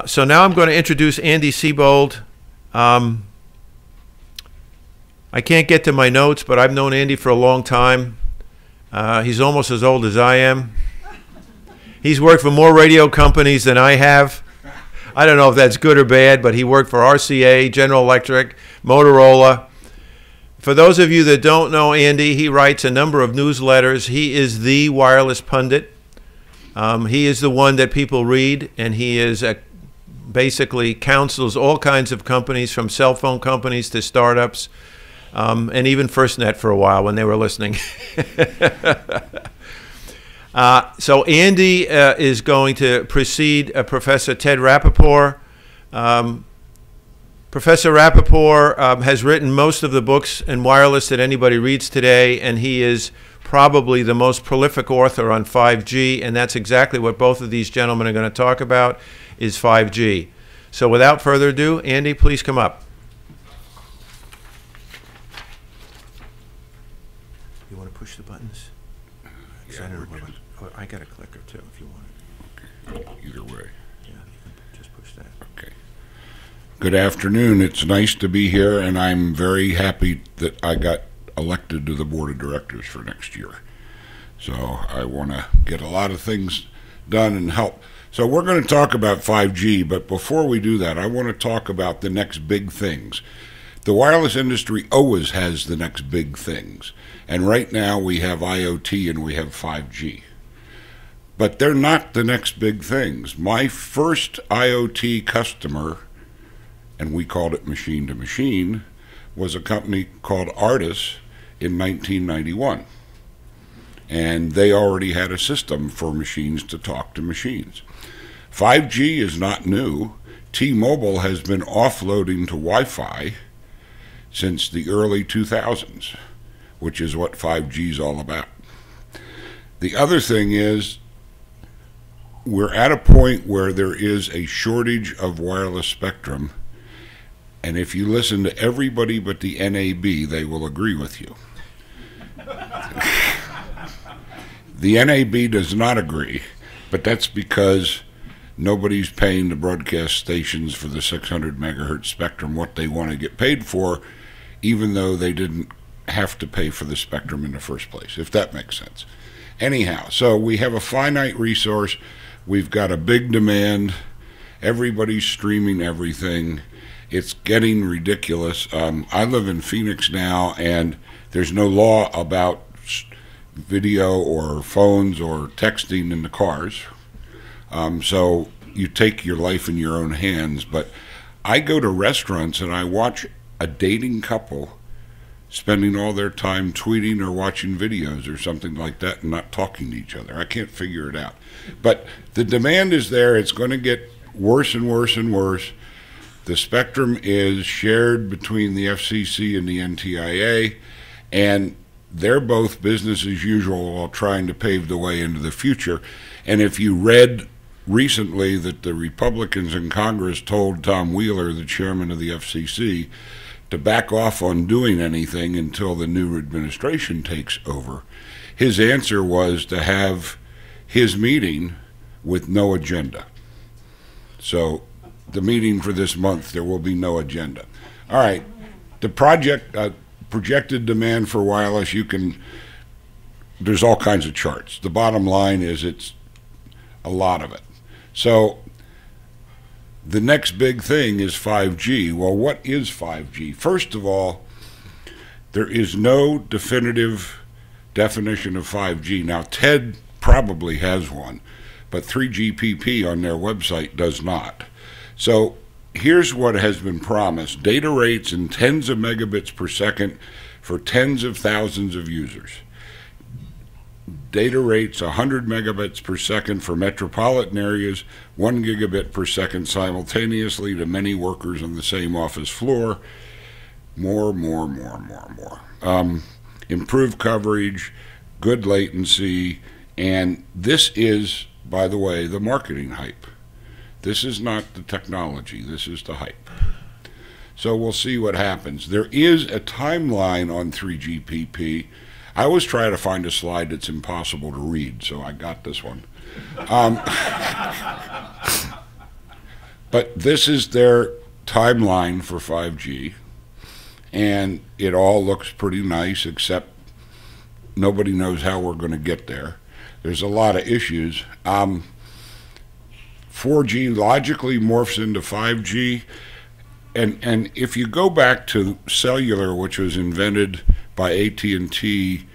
So now I'm going to introduce Andy Seybold. I can't get to my notes, but I've known Andy for a long time. He's almost as old as I am. He's worked for more radio companies than I have. I don't know if that's good or bad, but he worked for RCA, General Electric, Motorola. For those of you that don't know Andy, he writes a number of newsletters. He is the wireless pundit. He is the one that people read, and he is basically counsels all kinds of companies, from cell phone companies to startups, and even FirstNet for a while when they were listening. So Andy is going to precede Professor Ted Rapport. Professor Rapport has written most of the books in wireless that anybody reads today, and he is probably the most prolific author on 5G, and that's exactly what both of these gentlemen are going to talk about, is 5G. So without further ado, Andy, please come up. You want to push the buttons? Yeah, I got a clicker too, if you want it. Okay. Either way. Yeah, you can just push that. Okay. Good afternoon. It's nice to be here, and I'm very happy that I got elected to the board of directors for next year. So I want to get a lot of things done and help. So we're going to talk about 5G, but before we do that, I want to talk about the next big things. The wireless industry always has the next big things, and right now we have IoT and we have 5G. But they're not the next big things. My first IoT customer, and we called it machine to machine, was a company called Artis in 1991. And they already had a system for machines to talk to machines. 5G is not new. T-Mobile has been offloading to Wi-Fi since the early 2000s, which is what 5G is all about. The other thing is, we're at a point where there is a shortage of wireless spectrum, and if you listen to everybody but the NAB, they will agree with you. The NAB does not agree, but that's because nobody's paying the broadcast stations for the 600 megahertz spectrum what they want to get paid for, even though they didn't have to pay for the spectrum in the first place, if that makes sense. Anyhow, so we have a finite resource. We've got a big demand. Everybody's streaming everything. It's getting ridiculous. I live in Phoenix now, and there's no law about video or phones or texting in the cars. So you take your life in your own hands. But I go to restaurants and I watch a dating couple spending all their time tweeting or watching videos or something like that and not talking to each other. I can't figure it out. But the demand is there. It's going to get worse and worse and worse. The spectrum is shared between the FCC and the NTIA, and they're both business as usual while trying to pave the way into the future. And if you read recently that the Republicans in Congress told Tom Wheeler, the chairman of the FCC, to back off on doing anything until the new administration takes over, his answer was to have his meeting with no agenda. So the meeting for this month, there will be no agenda. All right, the projected demand for wireless, there's all kinds of charts. The bottom line is it's a lot of it. So the next big thing is 5G. Well, what is 5G? First of all, there is no definitive definition of 5G. Now, TED probably has one, but 3GPP on their website does not. So here's what has been promised: data rates in tens of megabits per second for tens of thousands of users. Data rates 100 megabits per second for metropolitan areas, 1 gigabit per second simultaneously to many workers on the same office floor. More. Improved coverage, good latency, and this is, by the way, the marketing hype. This is not the technology, this is the hype. So we'll see what happens. There is a timeline on 3GPP. I always try to find a slide that's impossible to read, so I got this one. But this is their timeline for 5G, and it all looks pretty nice, except nobody knows how we're going to get there. There's a lot of issues. 4G logically morphs into 5G, and if you go back to cellular, which was invented by AT&T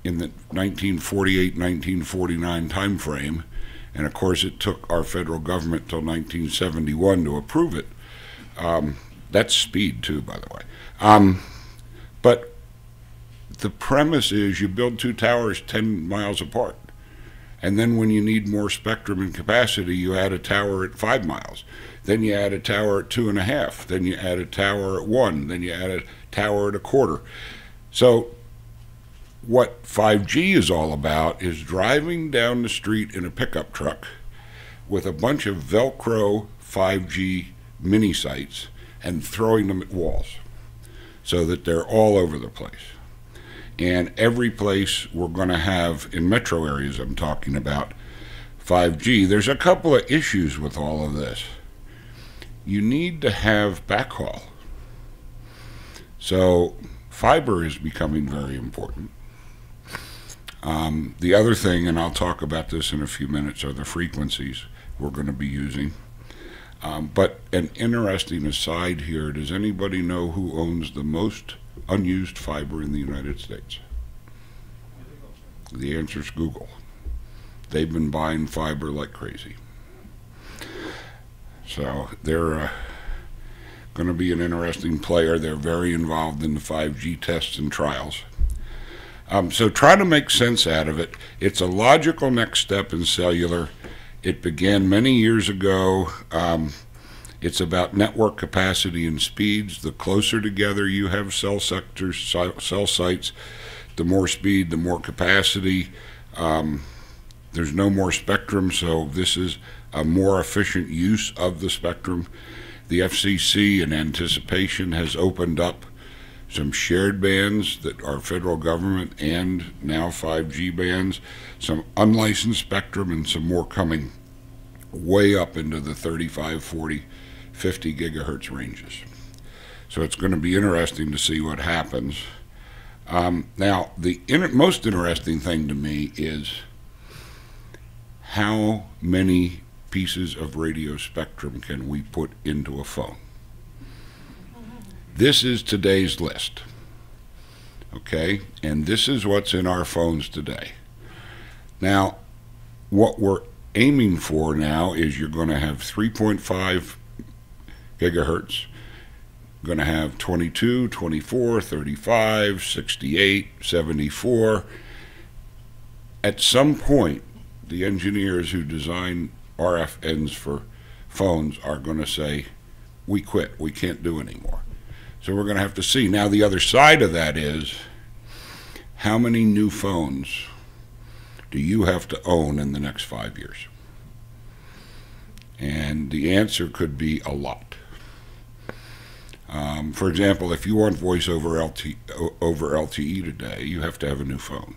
in the 1948-1949 time frame, and of course it took our federal government till 1971 to approve it. That's speed too, by the way. But the premise is you build two towers 10 miles apart, and then when you need more spectrum and capacity, you add a tower at 5 miles. Then you add a tower at 2.5. Then you add a tower at 1. Then you add a tower at 1/4. So what 5G is all about is driving down the street in a pickup truck with a bunch of Velcro 5G mini sites and throwing them at walls so that they're all over the place. And every place we're going to have, in metro areas I'm talking about, 5G. There's a couple of issues with all of this. You need to have backhaul. So fiber is becoming very important. The other thing, and I'll talk about this in a few minutes, are the frequencies we're going to be using. But an interesting aside here, does anybody know who owns the most unused fiber in the United States? The answer is Google. They've been buying fiber like crazy. So they're going to be an interesting player. They're very involved in the 5G tests and trials. So try to make sense out of it. It's a logical next step in cellular. It began many years ago. It's about network capacity and speeds. The closer together you have cell sectors, cell sites, the more speed, the more capacity. There's no more spectrum, so this is a more efficient use of the spectrum. The FCC, in anticipation, has opened up some shared bands that are federal government and now 5G bands, some unlicensed spectrum, and some more coming way up into the 35, 40, 50 gigahertz ranges. So it's going to be interesting to see what happens. Now, the most interesting thing to me is how many pieces of radio spectrum can we put into a phone. This is today's list, okay? And this is what's in our phones today. Now, what we're aiming for now is you're going to have 3.5 gigahertz, going to have 22, 24, 35, 68, 74. At some point, the engineers who design RF ends for phones are going to say, we quit, we can't do anymore. So we're going to have to see. Now, the other side of that is, how many new phones do you have to own in the next 5 years? And the answer could be a lot. For example, if you want voice over LTE today, you have to have a new phone.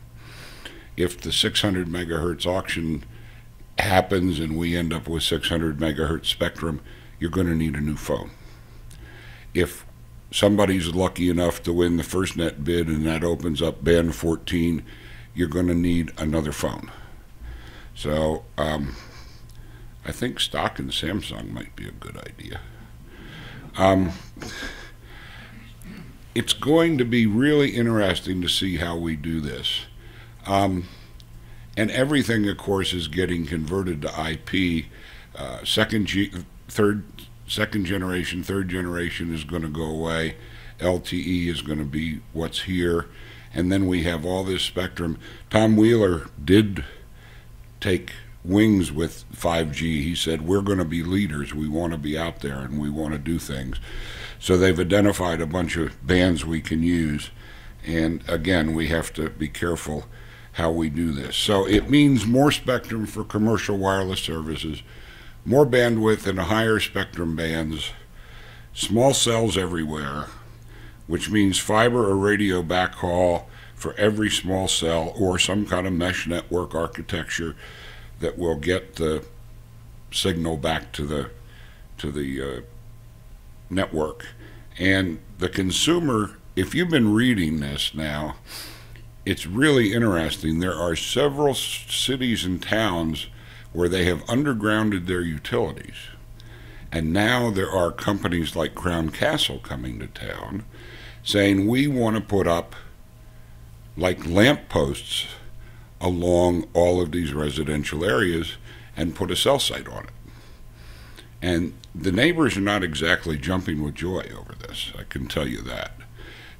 If the 600 megahertz auction happens and we end up with 600 megahertz spectrum, you're going to need a new phone. If somebody's lucky enough to win the FirstNet bid and that opens up band 14, you're going to need another phone. So I think stock in Samsung might be a good idea. It's going to be really interesting to see how we do this. And everything, of course, is getting converted to IP. Second generation, third generation is going to go away. LTE is going to be what's here. And then we have all this spectrum. Tom Wheeler did take wings with 5G. He said, we're going to be leaders. We want to be out there and we want to do things. So they've identified a bunch of bands we can use. And again, we have to be careful how we do this. So it means more spectrum for commercial wireless services, more bandwidth in higher spectrum bands, small cells everywhere, which means fiber or radio backhaul for every small cell or some kind of mesh network architecture that will get the signal back to the network. And the consumer, if you've been reading this now, it's really interesting. There are several cities and towns where they have undergrounded their utilities. And now there are companies like Crown Castle coming to town saying, we want to put up like lamp posts along all of these residential areas and put a cell site on it. And the neighbors are not exactly jumping with joy over this, I can tell you that.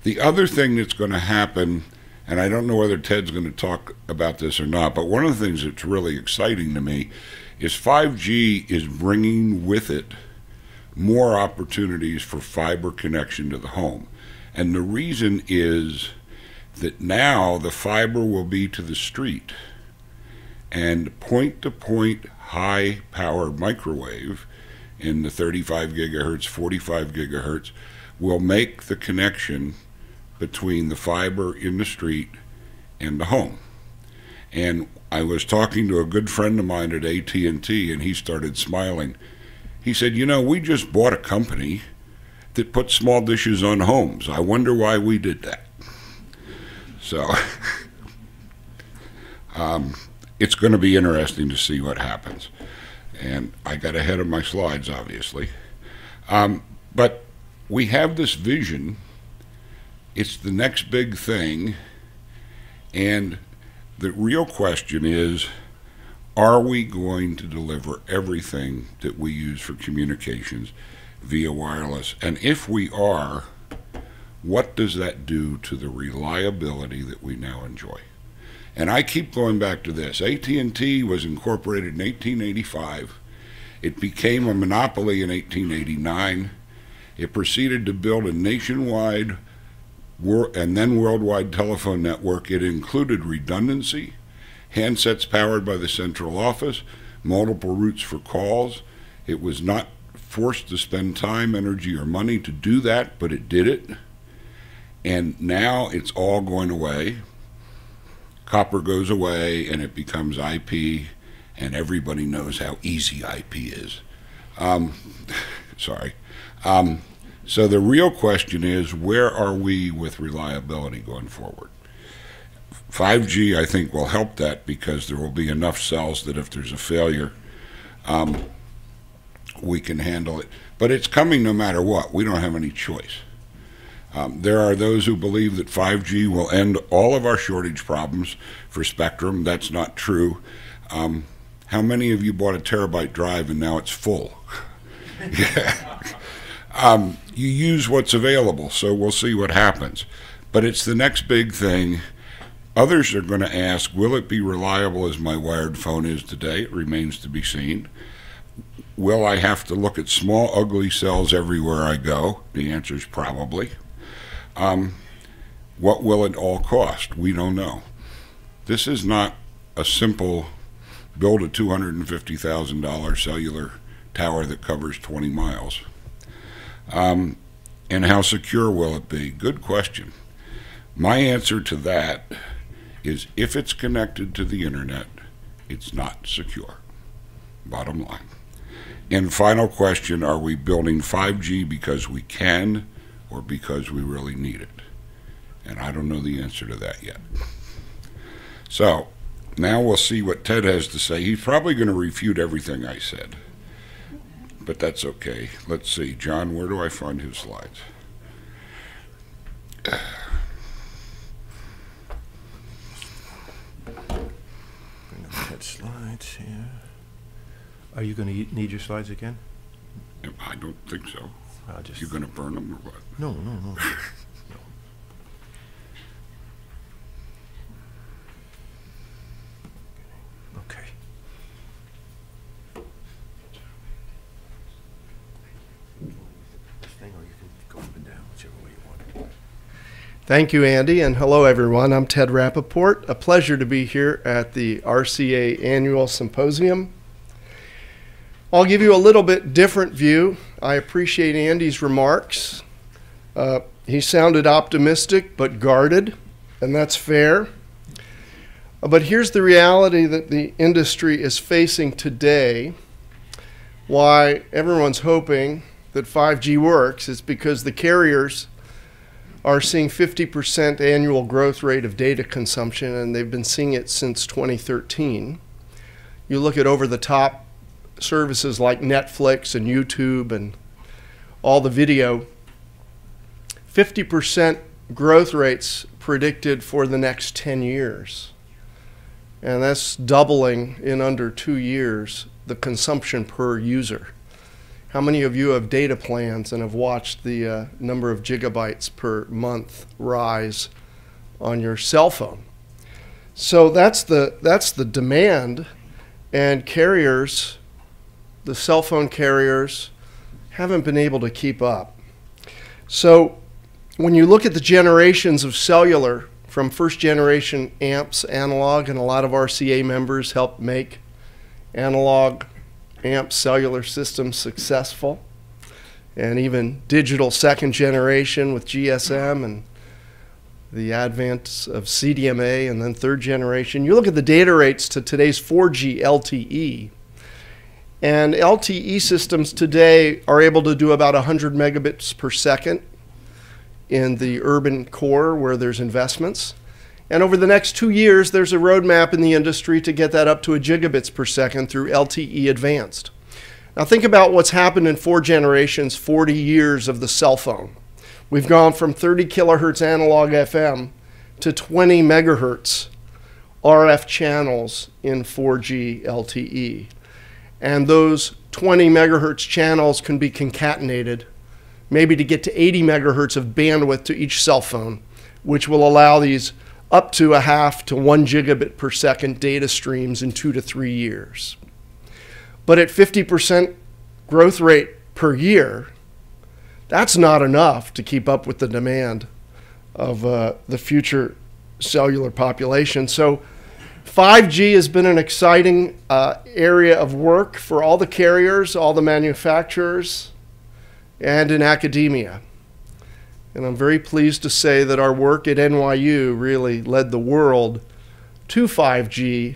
The other thing that's going to happen, and I don't know whether Ted's going to talk about this or not, but one of the things that's really exciting to me is 5G is bringing with it more opportunities for fiber connection to the home. And the reason is that now the fiber will be to the street, and point-to-point high-powered microwave in the 35 gigahertz, 45 gigahertz will make the connection between the fiber in the street and the home. And I was talking to a good friend of mine at AT&T, and he started smiling. He said, you know, we just bought a company that put small dishes on homes. I wonder why we did that. So it's going to be interesting to see what happens. And I got ahead of my slides, obviously. But we have this vision. It's the next big thing. And the real question is, are we going to deliver everything that we use for communications via wireless? And if we are, what does that do to the reliability that we now enjoy? And I keep going back to this. AT&T was incorporated in 1885. It became a monopoly in 1889. It proceeded to build a nationwide and then worldwide telephone network. It included redundancy, handsets powered by the central office, multiple routes for calls. It was not forced to spend time, energy, or money to do that, but it did it. And now it's all going away. Copper goes away, and it becomes IP, and everybody knows how easy IP is. Sorry. So the real question is, where are we with reliability going forward? 5G, I think, will help that because there will be enough cells that if there's a failure, we can handle it. But it's coming no matter what. We don't have any choice. There are those who believe that 5G will end all of our shortage problems for spectrum. That's not true. How many of you bought a terabyte drive and now it's full? You use what's available, so we'll see what happens. But it's the next big thing. Others are going to ask, will it be reliable as my wired phone is today? It remains to be seen. Will I have to look at small, ugly cells everywhere I go? The answer is probably. What will it all cost? We don't know. This is not a simple build a $250,000 cellular tower that covers 20 miles. And how secure will it be? Good question. My answer to that is if it's connected to the internet, it's not secure. Bottom line. And final question, are we building 5G because we can or because we really need it? And I don't know the answer to that yet. So now we'll see what Ted has to say. He's probably going to refute everything I said, but that's okay. Let's see. John, where do I find his slides? Bring up Ted's slides here. Are you going to need your slides again? I don't think so. You're going to burn them or what? No. No. Okay. This thing, or you can go up and down, whichever way you want. Thank you, Andy, and hello, everyone. I'm Ted Rapport. A pleasure to be here at the RCA Annual Symposium. I'll give you a little bit different view. I appreciate Andy's remarks. He sounded optimistic but guarded, and that's fair. But here's the reality that the industry is facing today. why everyone's hoping that 5G works is because the carriers are seeing 50% annual growth rate of data consumption, and they've been seeing it since 2013. You look at over-the-top services like Netflix and YouTube and all the video, 50% growth rates predicted for the next 10 years. And that's doubling in under 2 years the consumption per user. How many of you have data plans and have watched the number of gigabytes per month rise on your cell phone? So that's the demand, and carriers, the cell phone carriers, haven't been able to keep up. So when you look at the generations of cellular from first generation amps, analog, and a lot of RCA members helped make analog amp cellular systems successful, and even digital second generation with GSM and the advent of CDMA, and then third generation. You look at the data rates to today's 4G LTE, and LTE systems today are able to do about 100 megabits per second in the urban core where there's investments. And over the next 2 years, there's a roadmap in the industry to get that up to 1 gigabits per second through LTE Advanced. Now think about what's happened in 4 generations, 40 years of the cell phone. We've gone from 30 kilohertz analog FM to 20 megahertz RF channels in 4G LTE. And those 20 megahertz channels can be concatenated, maybe to get to 80 megahertz of bandwidth to each cell phone, which will allow these up to 0.5 to 1 gigabit per second data streams in 2 to 3 years. But at 50% growth rate per year, that's not enough to keep up with the demand of the future cellular population. So 5G has been an exciting area of work for all the carriers, all the manufacturers, and in academia. And I'm very pleased to say that our work at NYU really led the world to 5G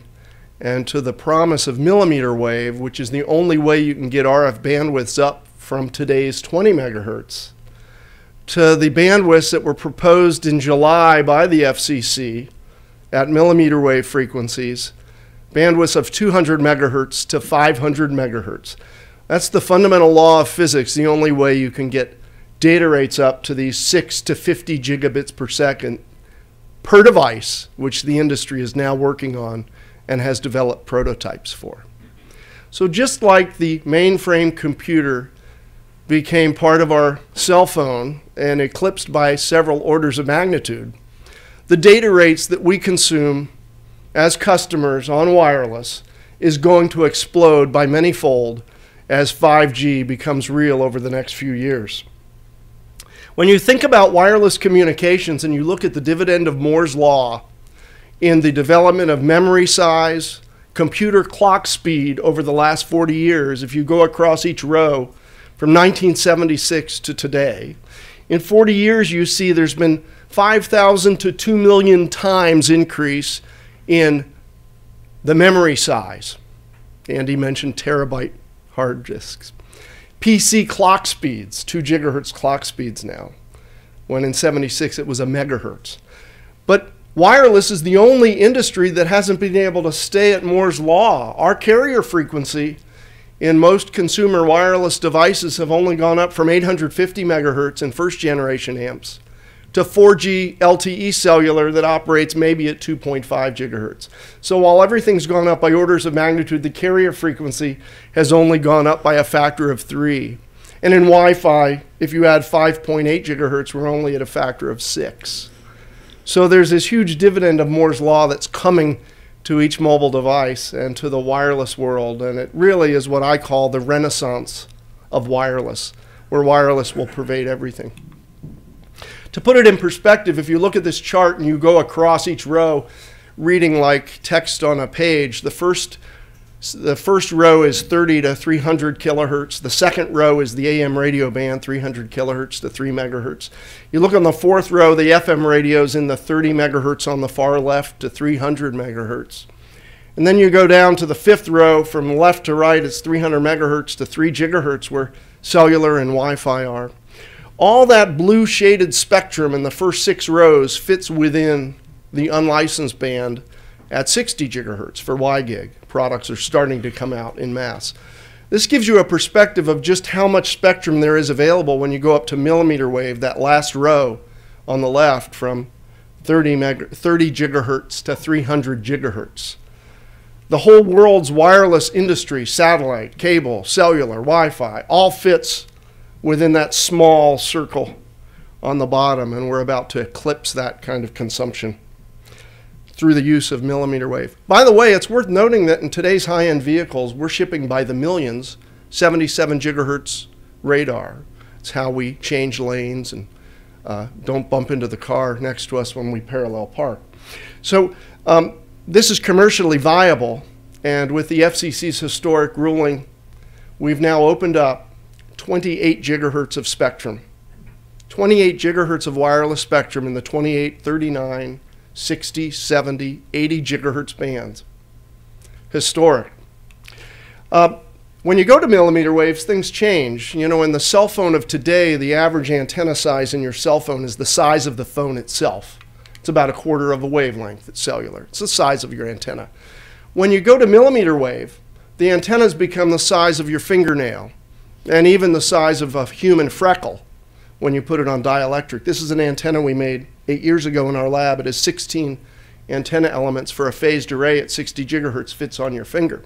and to the promise of millimeter wave, which is the only way you can get RF bandwidths up from today's 20 megahertz to the bandwidths that were proposed in July by the FCC at millimeter wave frequencies, bandwidths of 200 megahertz to 500 megahertz. That's the fundamental law of physics, the only way you can get data rates up to these 6 to 50 gigabits per second per device, which the industry is now working on and has developed prototypes for. So just like the mainframe computer became part of our cell phone and eclipsed by several orders of magnitude, the data rates that we consume as customers on wireless is going to explode by many-fold as 5G becomes real over the next few years. When you think about wireless communications and you look at the dividend of Moore's law in the development of memory size, computer clock speed over the last 40 years, if you go across each row from 1976 to today, in 40 years you see there's been 5,000 to 2 million times increase in the memory size. Andy mentioned terabyte hard disks. PC clock speeds, 2 gigahertz clock speeds now, when in 76 it was a megahertz. But wireless is the only industry that hasn't been able to stay at Moore's law. Our carrier frequency in most consumer wireless devices have only gone up from 850 megahertz in first generation amps to 4G LTE cellular that operates maybe at 2.5 gigahertz. So while everything's gone up by orders of magnitude, the carrier frequency has only gone up by a factor of 3. And in Wi-Fi, if you add 5.8 gigahertz, we're only at a factor of 6. So there's this huge dividend of Moore's law that's coming to each mobile device and to the wireless world. And it really is what I call the renaissance of wireless, where wireless will pervade everything. To put it in perspective, if you look at this chart and you go across each row, reading like text on a page, the first row is 30 to 300 kilohertz. The second row is the AM radio band, 300 kilohertz to 3 megahertz. You look on the fourth row, the FM radio is in the 30 megahertz on the far left to 300 megahertz. And then you go down to the fifth row from left to right, it's 300 megahertz to 3 gigahertz where cellular and Wi-Fi are. All that blue shaded spectrum in the first 6 rows fits within the unlicensed band at 60 gigahertz for WiGig. Products are starting to come out in mass. This gives you a perspective of just how much spectrum there is available when you go up to millimeter wave, that last row on the left from 30 gigahertz to 300 gigahertz. The whole world's wireless industry, satellite, cable, cellular, Wi-Fi, all fits within that small circle on the bottom, and we're about to eclipse that kind of consumption through the use of millimeter wave. By the way, it's worth noting that in today's high-end vehicles, we're shipping by the millions 77 gigahertz radar. It's how we change lanes and don't bump into the car next to us when we parallel park. So this is commercially viable, and with the FCC's historic ruling, we've now opened up 28 gigahertz of spectrum. 28 gigahertz of wireless spectrum in the 28, 39, 60, 70, 80 gigahertz bands. Historic. When you go to millimeter waves, things change. You know, in the cell phone of today, the average antenna size in your cell phone is the size of the phone itself. It's about a quarter of a wavelength. It's cellular. It's the size of your antenna. When you go to millimeter wave, the antennas become the size of your fingernail and even the size of a human freckle when you put it on dielectric. This is an antenna we made 8 years ago in our lab. It has 16 antenna elements for a phased array at 60 gigahertz, fits on your finger.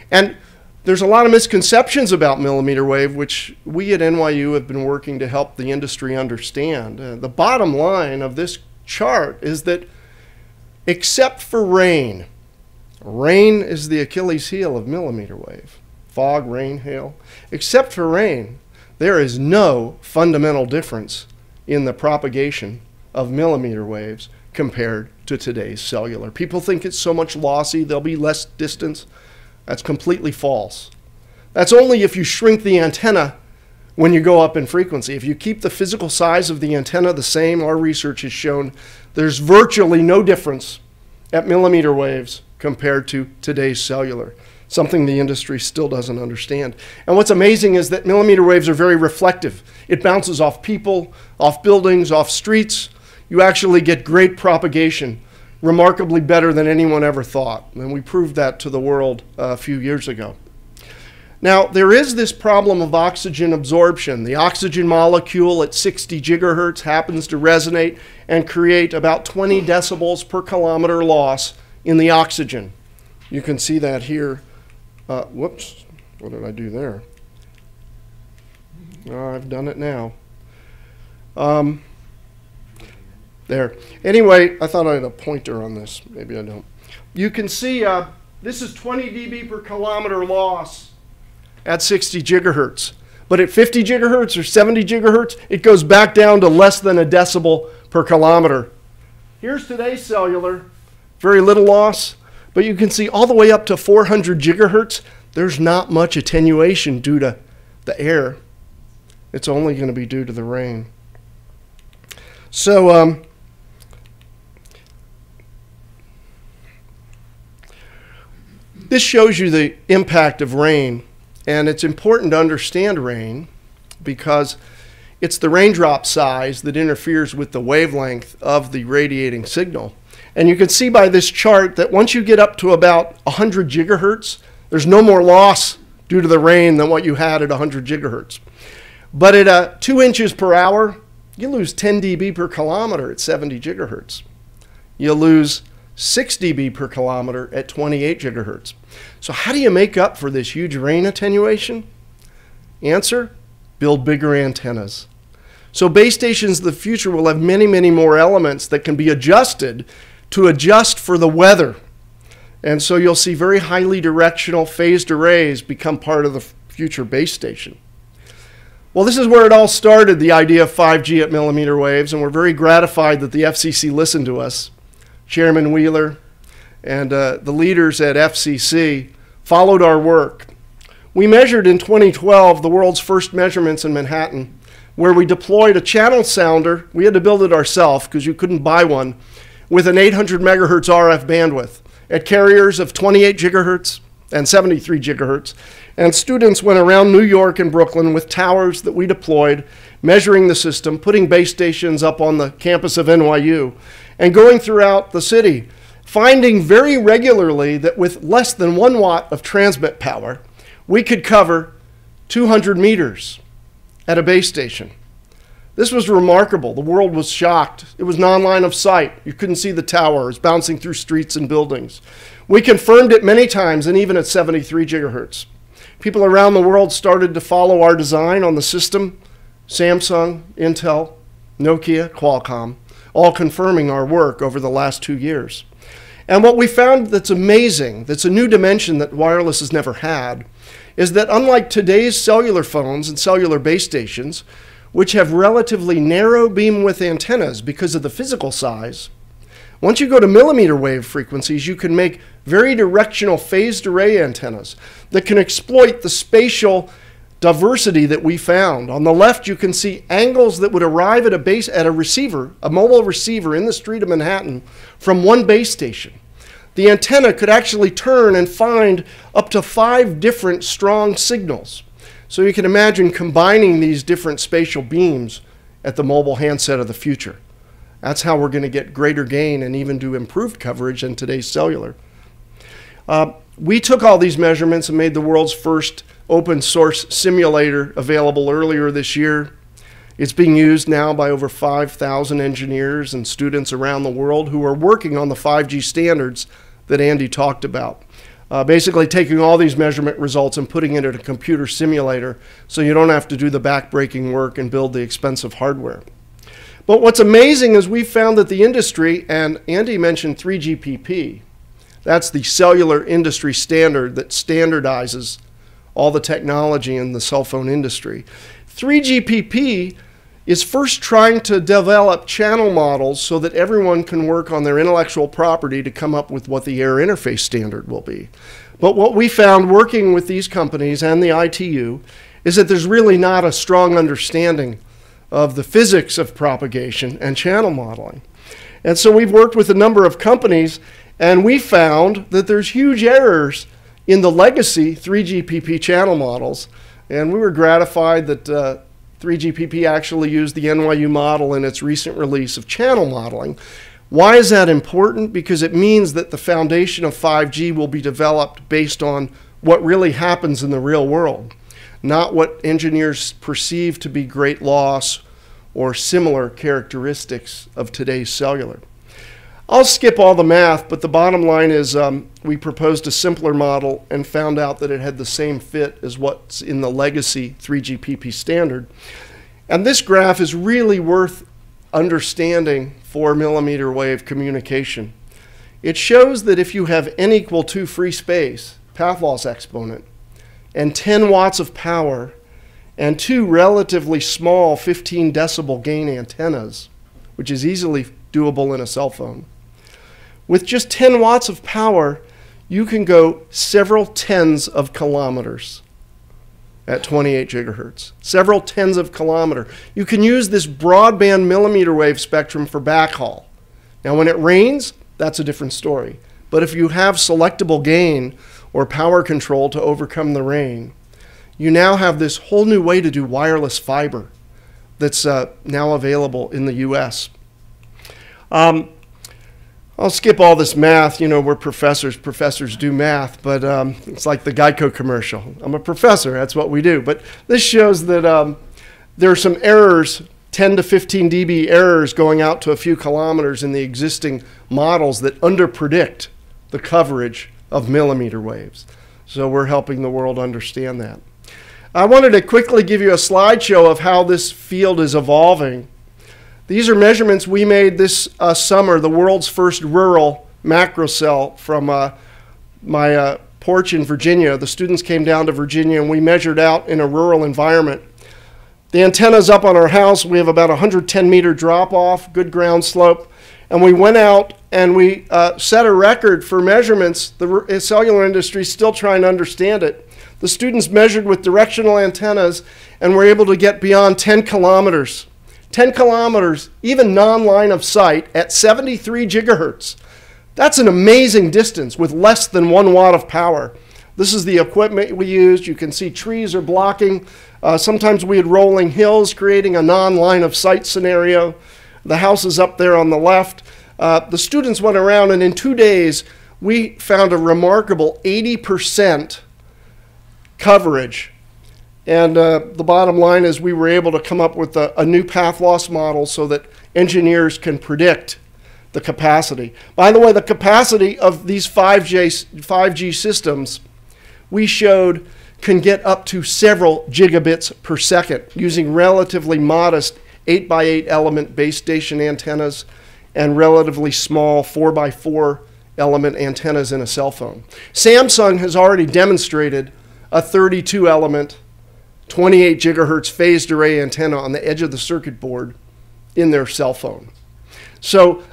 And there's a lot of misconceptions about millimeter wave, which we at NYU have been working to help the industry understand. The bottom line of this chart is that except for rain, rain is the Achilles heel of millimeter wave. Fog, rain, hail. Except for rain, there is no fundamental difference in the propagation of millimeter waves compared to today's cellular. People think it's so much lossy, there'll be less distance. That's completely false. That's only if you shrink the antenna when you go up in frequency. If you keep the physical size of the antenna the same, our research has shown there's virtually no difference at millimeter waves compared to today's cellular, something the industry still doesn't understand. And what's amazing is that millimeter waves are very reflective. It bounces off people, off buildings, off streets. You actually get great propagation, remarkably better than anyone ever thought. And we proved that to the world a few years ago. Now, there is this problem of oxygen absorption. The oxygen molecule at 60 gigahertz happens to resonate and create about 20 decibels per kilometer loss in the oxygen. You can see that here. Whoops, what did I do there? Oh, I've done it now. There. Anyway, I thought I had a pointer on this. Maybe I don't. You can see this is 20 dB per kilometer loss at 60 gigahertz. But at 50 gigahertz or 70 gigahertz, it goes back down to less than a decibel per kilometer. Here's today's cellular. Very little loss. But you can see all the way up to 400 gigahertz, there's not much attenuation due to the air. It's only going to be due to the rain. So this shows you the impact of rain. And it's important to understand rain because it's the raindrop size that interferes with the wavelength of the radiating signal. And you can see by this chart that once you get up to about 100 gigahertz, there's no more loss due to the rain than what you had at 100 gigahertz. But at 2 inches per hour, you lose 10 dB per kilometer at 70 gigahertz. You lose 6 dB per kilometer at 28 gigahertz. So how do you make up for this huge rain attenuation? Answer, build bigger antennas. So base stations of the future will have many, many more elements that can be adjusted to adjust for the weather. And so you'll see very highly directional phased arrays become part of the future base station. Well, this is where it all started, the idea of 5G at millimeter waves, and we're very gratified that the FCC listened to us. Chairman Wheeler and the leaders at FCC followed our work. We measured in 2012 the world's first measurements in Manhattan, where we deployed a channel sounder. We had to build it ourselves because you couldn't buy one, with an 800 megahertz RF bandwidth. at carriers of 28 gigahertz and 73 gigahertz. And students went around New York and Brooklyn with towers that we deployed, measuring the system, putting base stations up on the campus of NYU, and going throughout the city, finding very regularly that with less than 1 watt of transmit power, we could cover 200 meters at a base station. This was remarkable. The world was shocked. It was non-line of sight. You couldn't see the tower. It was bouncing through streets and buildings. We confirmed it many times, and even at 73 gigahertz. People around the world started to follow our design on the system. Samsung, Intel, Nokia, Qualcomm, all confirming our work over the last 2 years. And what we found that's amazing, that's a new dimension that wireless has never had, is that unlike today's cellular phones and cellular base stations, which have relatively narrow beam-width antennas because of the physical size, once you go to millimeter wave frequencies, you can make very directional phased array antennas that can exploit the spatial diversity that we found. On the left, you can see angles that would arrive at a receiver, a mobile receiver in the street of Manhattan from one base station. The antenna could actually turn and find up to 5 different strong signals. So you can imagine combining these different spatial beams at the mobile handset of the future. That's how we're going to get greater gain and even do improved coverage in today's cellular. We took all these measurements and made the world's first open source simulator available earlier this year. It's being used now by over 5,000 engineers and students around the world who are working on the 5G standards that Andy talked about. Basically taking all these measurement results and putting it in a computer simulator so you don't have to do the back-breaking work and build the expensive hardware. But what's amazing is we found that the industry, and Andy mentioned 3GPP, that's the cellular industry standard that standardizes all the technology in the cell phone industry. 3GPP is first trying to develop channel models so that everyone can work on their intellectual property to come up with what the air interface standard will be. But what we found working with these companies and the ITU is that there's really not a strong understanding of the physics of propagation and channel modeling. And so we've worked with a number of companies, and we found that there's huge errors in the legacy 3GPP channel models. And we were gratified that 3GPP actually used the NYU model in its recent release of channel modeling. Why is that important? Because it means that the foundation of 5G will be developed based on what really happens in the real world, not what engineers perceive to be great loss or similar characteristics of today's cellular. I'll skip all the math, but the bottom line is we proposed a simpler model and found out that it had the same fit as what's in the legacy 3GPP standard. And this graph is really worth understanding for millimeter wave communication. It shows that if you have n equal 2 free space, path loss exponent, and 10 watts of power, and 2 relatively small 15 decibel gain antennas, which is easily doable in a cell phone, with just 10 watts of power, you can go several tens of kilometers at 28 gigahertz. Several tens of kilometers. You can use this broadband millimeter wave spectrum for backhaul. Now when it rains, that's a different story. But if you have selectable gain or power control to overcome the rain, you now have this whole new way to do wireless fiber that's now available in the US. I'll skip all this math. You know, we're professors. Professors do math, but it's like the Geico commercial. I'm a professor. That's what we do. But this shows that there are some errors, 10 to 15 dB errors going out to a few kilometers in the existing models that underpredict the coverage of millimeter waves. So we're helping the world understand that. I wanted to quickly give you a slideshow of how this field is evolving. These are measurements we made this summer, the world's first rural macro cell from my porch in Virginia. The students came down to Virginia and we measured out in a rural environment. The antenna's up on our house. We have about 110 meter drop off, good ground slope. And we went out and we set a record for measurements. The cellular industry is still trying to understand it. The students measured with directional antennas and were able to get beyond 10 kilometers. 10 kilometers, even non-line of sight, at 73 gigahertz. That's an amazing distance with less than 1 watt of power. This is the equipment we used. You can see trees are blocking. Sometimes we had rolling hills, creating a non-line of sight scenario. The house is up there on the left. The students went around, and in 2 days, we found a remarkable 80% coverage. And the bottom line is we were able to come up with a new path loss model so that engineers can predict the capacity. By the way, the capacity of these 5G systems we showed can get up to several gigabits per second using relatively modest 8x8 element base station antennas and relatively small 4x4 element antennas in a cell phone. Samsung has already demonstrated a 32 element 28 gigahertz phased array antenna on the edge of the circuit board in their cell phone. So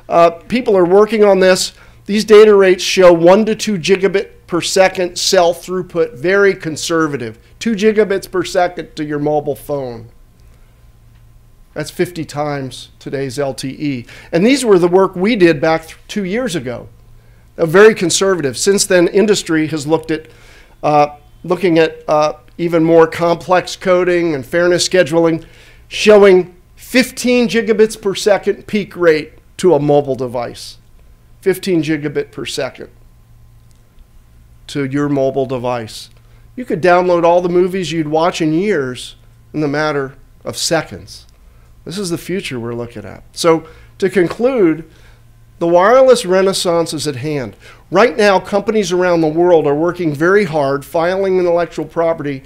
people are working on this. These data rates show 1 to 2 gigabit per second cell throughput, very conservative. 2 gigabits per second to your mobile phone. That's 50 times today's LTE. And these were the work we did back 2 years ago. Very conservative. Since then, industry has looked at looking at even more complex coding and fairness scheduling, showing 15 gigabits per second peak rate to a mobile device. 15 gigabit per second to your mobile device. You could download all the movies you'd watch in years in the matter of seconds. This is the future we're looking at. So to conclude, the wireless renaissance is at hand. Right now, companies around the world are working very hard, filing intellectual property,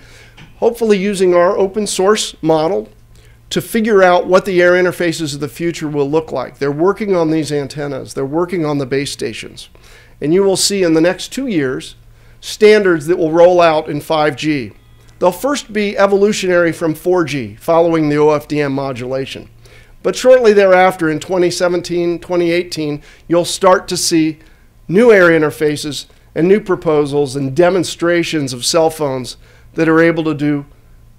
hopefully using our open source model to figure out what the air interfaces of the future will look like. They're working on these antennas. They're working on the base stations. And you will see in the next 2 years standards that will roll out in 5G. They'll first be evolutionary from 4G, following the OFDM modulation. But shortly thereafter, in 2017, 2018, you'll start to see new air interfaces and new proposals and demonstrations of cell phones that are able to do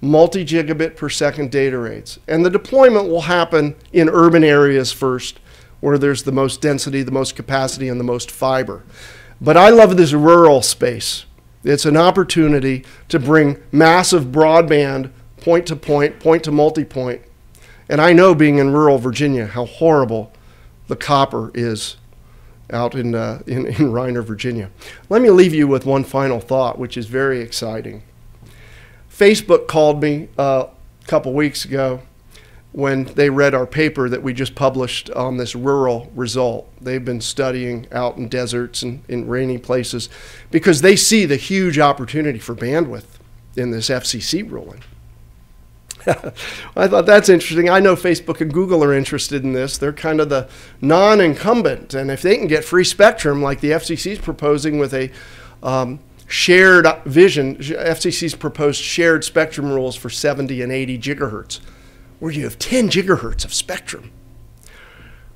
multi-gigabit per second data rates. And the deployment will happen in urban areas first, where there's the most density, the most capacity, and the most fiber. But I love this rural space. It's an opportunity to bring massive broadband point to multi-point. And I know, being in rural Virginia, how horrible the copper is out in Reiner, Virginia. Let me leave you with one final thought, which is very exciting. Facebook called me a couple weeks ago when they read our paper that we just published on this rural result. They've been studying out in deserts and in rainy places because they see the huge opportunity for bandwidth in this FCC ruling. I thought that's interesting. I know Facebook and Google are interested in this. They're kind of the non-incumbent, and if they can get free spectrum like the FCC is proposing with a shared vision, FCC's proposed shared spectrum rules for 70 and 80 gigahertz, where you have 10 gigahertz of spectrum.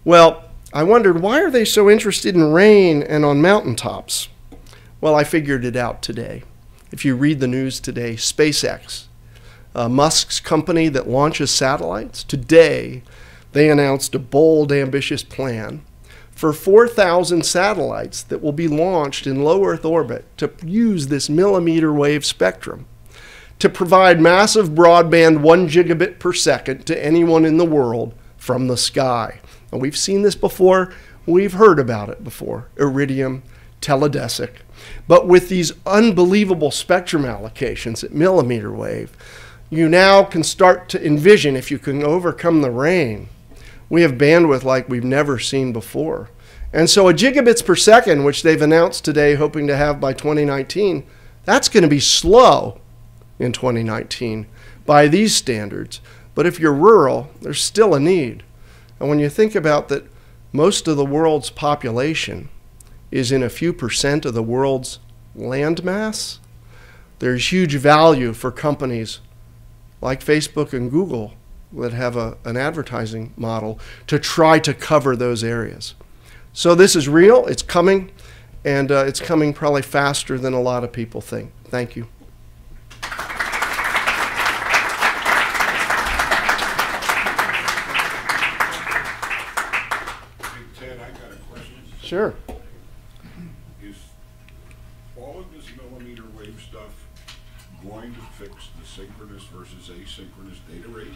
Well, I wondered, why are they so interested in rain and on mountaintops? Well, I figured it out today. If you read the news today, SpaceX, Musk's company that launches satellites, today they announced a bold, ambitious plan for 4,000 satellites that will be launched in low Earth orbit to use this millimeter wave spectrum to provide massive broadband 1 gigabit per second to anyone in the world from the sky. And we've seen this before. We've heard about it before. Iridium, teledesic. But with these unbelievable spectrum allocations at millimeter wave, you now can start to envision, if you can overcome the rain, we have bandwidth like we've never seen before. And so a gigabits per second, which they've announced today, hoping to have by 2019, that's going to be slow in 2019 by these standards. But if you're rural, there's still a need. And when you think about that, most of the world's population is in a few percent of the world's land mass, there's huge value for companies like Facebook and Google that have an advertising model to try to cover those areas. So this is real, it's coming, and it's coming probably faster than a lot of people think. Thank you. Ted, I got a question. Sure. going to fix the synchronous versus asynchronous data rate?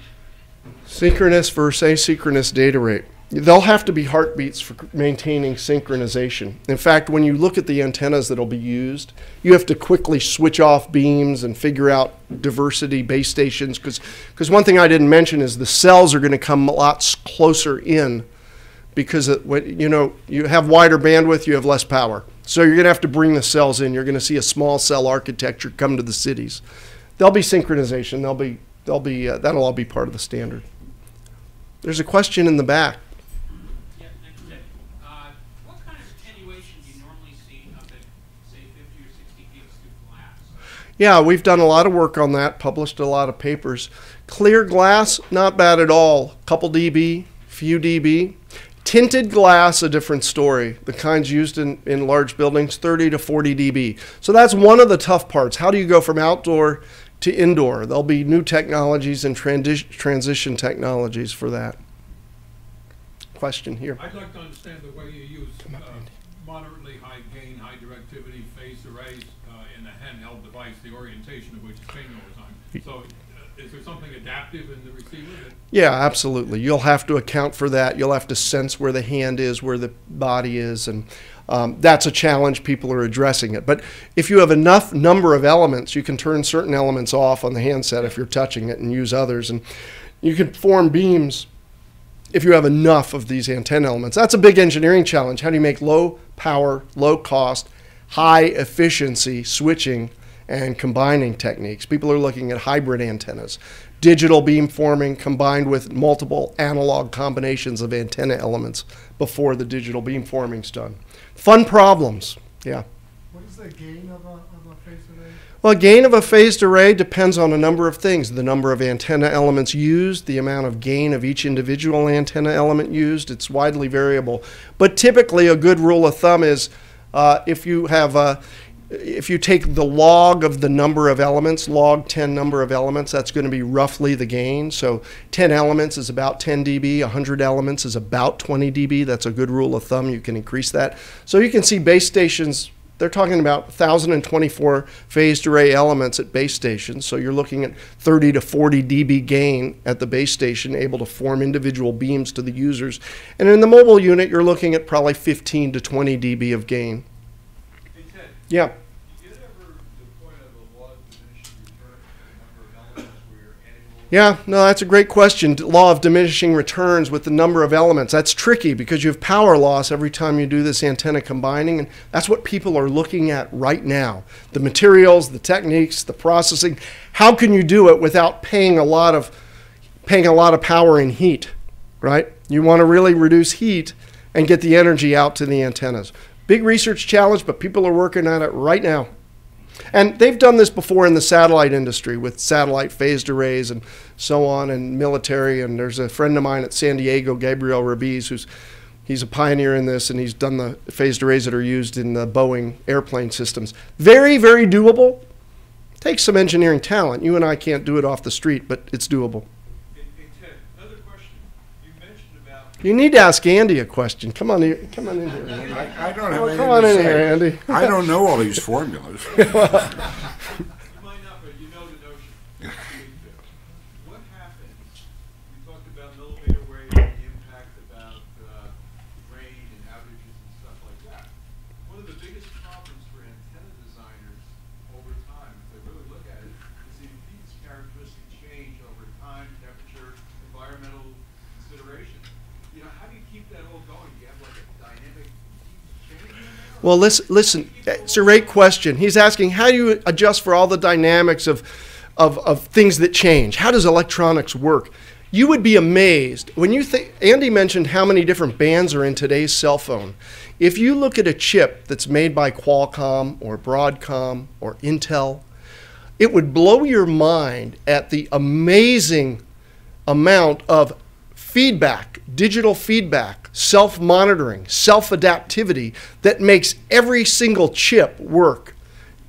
Synchronous versus asynchronous data rate. They'll have to be heartbeats for maintaining synchronization. In fact, when you look at the antennas that'll be used, you have to quickly switch off beams and figure out diversity base stations, because one thing I didn't mention is the cells are going to come a lot closer in, because when you have wider bandwidth, you have less power. So you're going to have to bring the cells in. You're going to see a small cell architecture come to the cities. There'll be synchronization. That'll all be part of the standard. There's a question in the back. Yeah, next step. What kind of attenuation do you normally see up at, say, 50 or 60 gigs through glass? Yeah, we've done a lot of work on that, published a lot of papers. Clear glass, not bad at all. Couple dB, few dB. Tinted glass, a different story. The kinds used in large buildings, 30 to 40 dB. So that's one of the tough parts. How do you go from outdoor to indoor? There'll be new technologies and transition technologies for that. Question here. I'd like to understand the way you use moderately high gain, high directivity phased arrays in a handheld device, the orientation of which is changing over time. So is there something adaptive in the receiver? Yeah, absolutely. You'll have to account for that. You'll have to sense where the hand is, where the body is, and that's a challenge. People are addressing it. But if you have enough number of elements, you can turn certain elements off on the handset if you're touching it and use others. And you can form beams if you have enough of these antenna elements. That's a big engineering challenge. How do you make low power, low cost, high efficiency switching and combining techniques? People are looking at hybrid antennas, digital beamforming combined with multiple analog combinations of antenna elements before the digital beamforming's done. Fun problems, yeah. What is the gain of a phased array? Well, gain of a phased array depends on a number of things. The number of antenna elements used, the amount of gain of each individual antenna element used. It's widely variable. But typically a good rule of thumb is if you take the log of the number of elements, log 10 number of elements, that's going to be roughly the gain. So 10 elements is about 10 dB, 100 elements is about 20 dB. That's a good rule of thumb. You can increase that. So you can see base stations, they're talking about 1,024 phased array elements at base stations. So you're looking at 30 to 40 dB gain at the base station, able to form individual beams to the users. And in the mobile unit, you're looking at probably 15 to 20 dB of gain. Hey, Ted, Yeah. did you ever deploy a law of diminishing return for the number of elements where you're adding more? Yeah, no, that's a great question. Law of diminishing returns with the number of elements. That's tricky because you have power loss every time you do this antenna combining, and that's what people are looking at right now. The materials, the techniques, the processing. How can you do it without paying a lot of power in heat, right? You want to really reduce heat and get the energy out to the antennas. Big research challenge, but people are working on it right now. And they've done this before in the satellite industry with satellite phased arrays and so on, and military. And there's a friend of mine at San Diego, Gabriel Rabiz, he's a pioneer in this, and he's done the phased arrays that are used in the Boeing airplane systems. Very, very doable. Takes some engineering talent. You and I can't do it off the street, but it's doable. Hey, Ted, another question. You mentioned about... You need to ask Andy a question. Come on here. Come on in here, Andy. I don't have anything Come on to in say. here, Andy. I don't know all these formulas. You might not, but you know the notion. What happens, we talked about millimeter wave and the impact about rain and outages and stuff like that. One of the biggest problems for antenna designers over time, if they really look at it, is the impedance characteristic change over time, temperature, environmental considerations. You know, how do you keep that all going? Do you have like a dynamic change in there? Well, listen, it's a great question. He's asking, how do you adjust for all the dynamics of things that change? How does electronics work? You would be amazed. When you think, Andy mentioned how many different bands are in today's cell phone. If you look at a chip that's made by Qualcomm or Broadcom or Intel, it would blow your mind at the amazing amount of feedback, digital feedback, self-monitoring, self-adaptivity that makes every single chip work.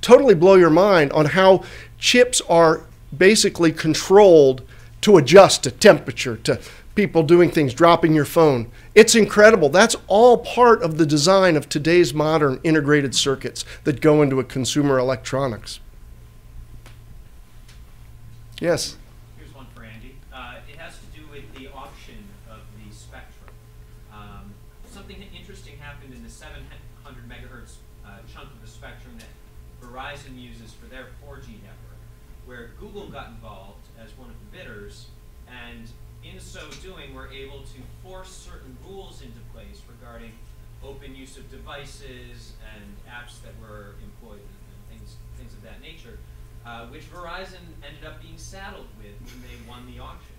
Totally blow your mind on how chips are basically controlled to adjust to temperature, to people doing things, dropping your phone. It's incredible. That's all part of the design of today's modern integrated circuits that go into a consumer electronics. Yes. Here's one for Andy. It has to do with the auction of the spectrum. Something interesting happened in the 700 megahertz chunk of the spectrum that Verizon uses for their 4G network, where Google got involved as one of the bidders, and in so doing, we're able to force certain rules into place regarding open use of devices and apps that were employed and things of that nature, which Verizon ended up being saddled with when they won the auction.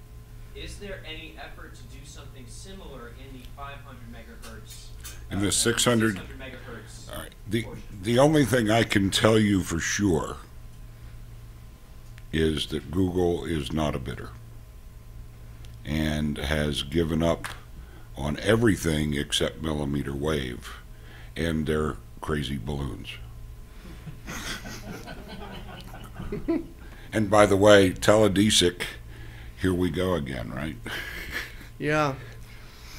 Is there any effort to do something similar in the 500 megahertz? In the 600 megahertz. All right. The only thing I can tell you for sure is that Google is not a bidder and has given up on everything except millimeter wave and their crazy balloons. And by the way, teledesic, here we go again, right? Yeah.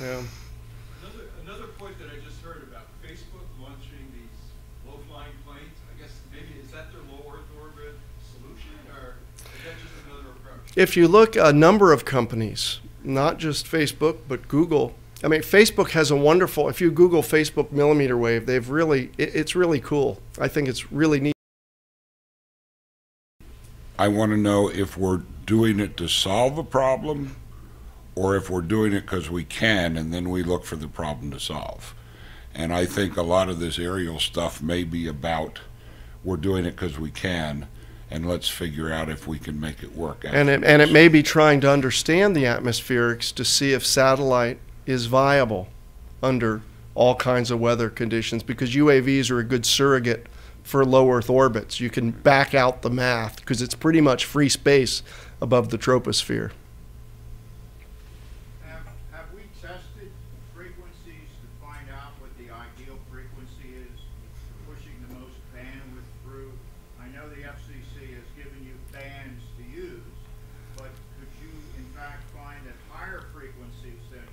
Yeah. Another point that I just heard about Facebook launching these low-flying planes. I guess maybe is that their low Earth orbit solution, or is that just another approach? If you look, a number of companies, not just Facebook, but Google. I mean, Facebook has a wonderful, if you Google Facebook millimeter wave, they've really, it's really cool. I think it's really neat. I want to know if we're doing it to solve a problem or if we're doing it because we can and then we look for the problem to solve. And I think a lot of this aerial stuff may be about we're doing it because we can and let's figure out if we can make it work. And it may be trying to understand the atmospherics to see if satellite is viable under all kinds of weather conditions, because UAVs are a good surrogate for low Earth orbits. You can back out the math because it's pretty much free space above the troposphere. Have we tested frequencies to find out what the ideal frequency is for pushing the most bandwidth through? I know the FCC has given you bands to use, but could you in fact find that higher frequencies than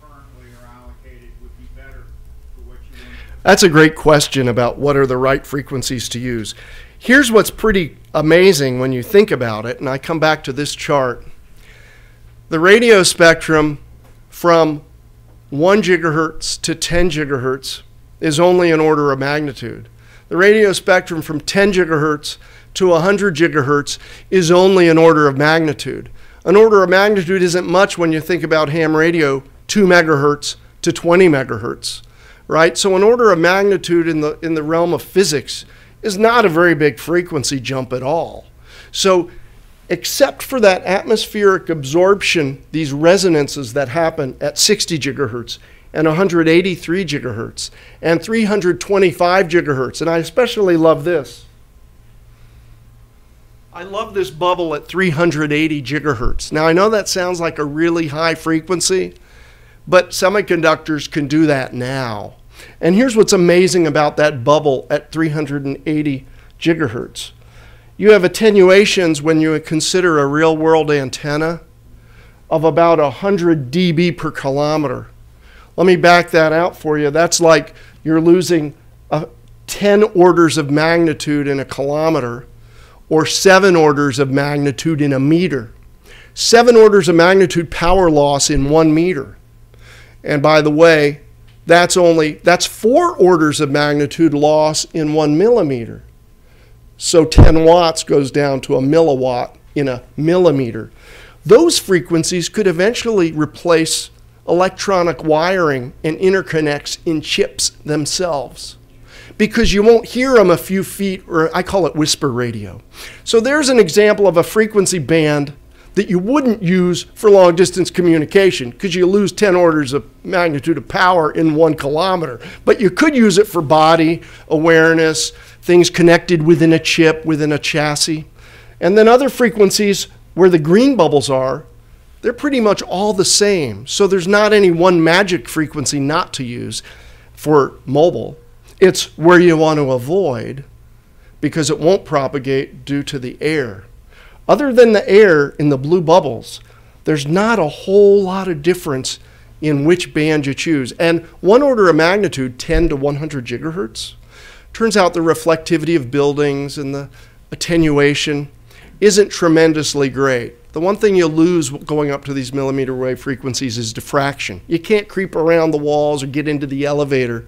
currently are allocated would be better for what you want to do? That's a great question about what are the right frequencies to use. Here's what's pretty amazing when you think about it, and I come back to this chart. The radio spectrum from 1 gigahertz to 10 gigahertz is only an order of magnitude. The radio spectrum from 10 gigahertz to 100 gigahertz is only an order of magnitude. An order of magnitude isn't much when you think about ham radio, 2 megahertz to 20 megahertz. Right? So an order of magnitude in the realm of physics is not a very big frequency jump at all. So except for that atmospheric absorption, these resonances that happen at 60 gigahertz and 183 gigahertz and 325 gigahertz, and I especially love this. I love this bubble at 380 gigahertz. Now I know that sounds like a really high frequency, but semiconductors can do that now. And here's what's amazing about that bubble at 380 gigahertz. You have attenuations when you consider a real-world antenna of about 100 dB per kilometer. Let me back that out for you. That's like you're losing 10 orders of magnitude in a kilometer or 7 orders of magnitude in a meter. 7 orders of magnitude power loss in 1 meter. And by the way, that's 4 orders of magnitude loss in 1 millimeter. So 10 watts goes down to a milliwatt in a millimeter. Those frequencies could eventually replace electronic wiring and interconnects in chips themselves, because you won't hear them a few feet, or I call it whisper radio. So there's an example of a frequency band that you wouldn't use for long distance communication because you lose 10 orders of magnitude of power in 1 kilometer. But you could use it for body awareness, things connected within a chip, within a chassis. And then other frequencies where the green bubbles are, they're pretty much all the same. So there's not any one magic frequency not to use for mobile. It's where you want to avoid because it won't propagate due to the air. Other than the air in the blue bubbles, there's not a whole lot of difference in which band you choose. And 1 order of magnitude, 10 to 100 gigahertz, turns out the reflectivity of buildings and the attenuation isn't tremendously great. The one thing you'll lose going up to these millimeter wave frequencies is diffraction. You can't creep around the walls or get into the elevator